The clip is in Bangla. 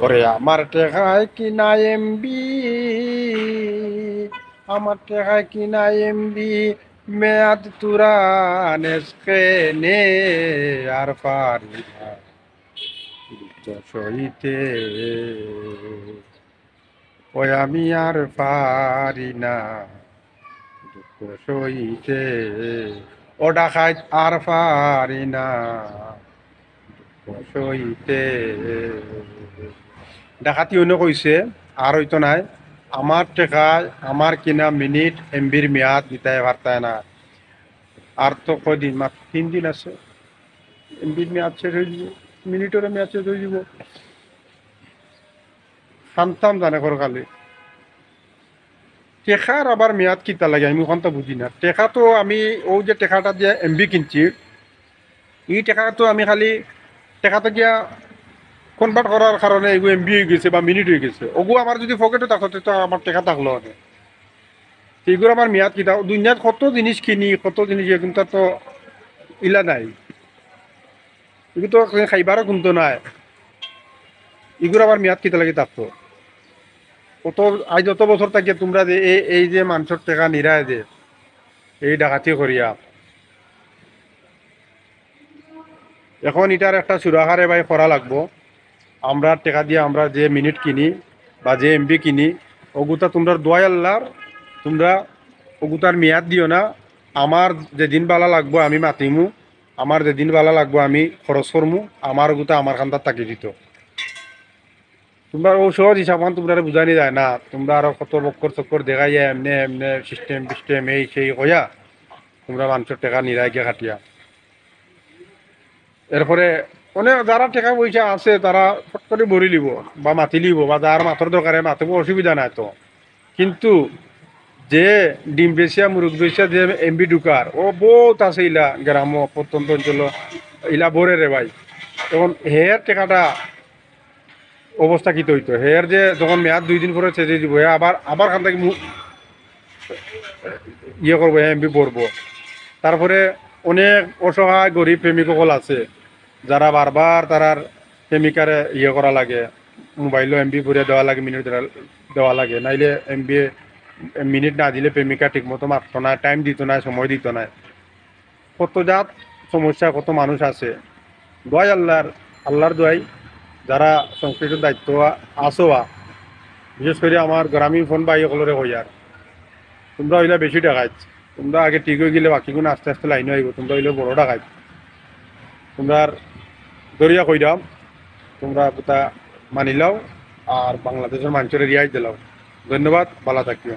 ওরে আমার টেকায় কিনা এমবি, আমার টেকায় কিনা এমবি, মেয়াদ তুরানেসকে নে আর পারি না দুঃখ সইতে, ওই আমি আর পারি না দুঃখ সইতে, ও ডাকাইত আর পারি না দুঃখ সইতে। ডাকাতি অন্য কইছে আর হইতো নাই, আমার টেকায় আমার কিনা মিনিট এমবির মেয়াদ দিতে পারতায় না। আর তো কদিন মাত্র 3 দিন আছে, এমবির মেয়াদ শেষ হয়ে যাব, মিনিটের মেয়াদ শেষ হয়ে যাব। শান্তাম জানে করকালে টেকার আবার মেয়াদ কিতা লাগে আমি ওখান তো বুঝি না। টেকা তো আমি ও যে টেকাটা দিয়ে এমবি কিনছি, এই টেকা তো আমি খালি টেকাতে গিয়া কনভার্ট করার কারণে এগুলো এমবি হয়ে গেছে বা মিনিট হয়ে গেছে, ওগু আমার যদি পকেটে থাকতো তো আমার টেকা থাকলো না। এইগুলো আমার মেয়াদ কিতা দুনিয়াত কত জিনিস কিনি, কত জিনিস কিন্তু তো ইলা নাই, এগুলো তো খাইবারও কিন্তু নাই, এগুলো আমার মেয়াদ কিতা লাগে থাকতো। কত আজ যত বছর থাকিয়ে তোমরা যে এই যে মানুষের টাকা নিরায় যে এই ডাকাতি করিয়া, এখন এটার একটা সুরাহারে ভাই করা লাগবো। আমরা টাকা দিয়ে আমরা যে মিনিট কিনি বা যে এমবি কিনি, ওগুতা তোমরা দোয়াই আল্লাহর, তোমরা ওগুতার মেয়াদ দিও না। আমার যেদিন বালা লাগবো আমি মাতিমু, আমার যেদিন বালা লাগবো আমি খরচ করমু, আমার ওগুতা আমার খান্দার তাকি দিত। তোমরা ও সহজ হিসাব তোমরা বুঝানি যায় না, তোমরা আরো কত বক্কর চক্কর দেখাই যায় এমনি এমনি সিস্টেম বিস্টেম এই সেই হইয়া তোমরা মানুষের টাকা নিরাই গিয়ে খাটিয়া। এরপরে অনেক যারা টাকা পয়সা আছে তারা ফট করে ভরি লিব বা মাতি লিব, বা যার মাথার দরকারে মাতিব, অসুবিধা নাই তো। কিন্তু যে ডিম বেচিয়া মুরগ বেচিয়া যে এমবি ঢুকার ও বহুত আছে, ইলা গ্রাম প্রত্যন্ত অঞ্চল ইলা ভরে রে ভাই। তখন হেয়ার টাকাটা অবস্থা কি হইতো, হেয়ার যে যখন মেয়াদ 2 দিন পরে ছেড়ে দিব, হে আবার আবার খান থেকে ইয়ে করবো, এমবি ভরবো। তারপরে অনেক অসহায় গরিব প্রেমিকসকল আছে যারা বারবার তারার প্রেমিকারে ইয়ে করা লাগে, মোবাইলও এমবি ভরিয়া দেওয়া লাগে, মিনিট দেওয়া লাগে, নাইলে এমবি মিনিট না দিলে প্রেমিকা ঠিকমতো মারতো না, টাইম দিত না, সময় দিত না। কত জাত সমস্যা, কত মানুষ আছে। দোয়াই আল্লাহর, আল্লাহর দোয়াই যারা সংশ্লিষ্ট দায়িত্ব আসোয়া, বিশেষ করে আমার গ্রামীণ ফোন বাই সকলরে হই আর তোমরা হইলে বেশি টাকাইছ, তোমরা আগে ঠিক হয়ে গেলে বাকিগুলো আস্তে আস্তে লাইনে আইব, তোমরা হইলে বড় টাকাইছ। তোমরা দরিয়া কই দাও, তোমরা কোথা মানিলাও আর বাংলাদেশের মানুষের রিয়াই দিলাও। ধন্যবাদ, ভালো থাকিও।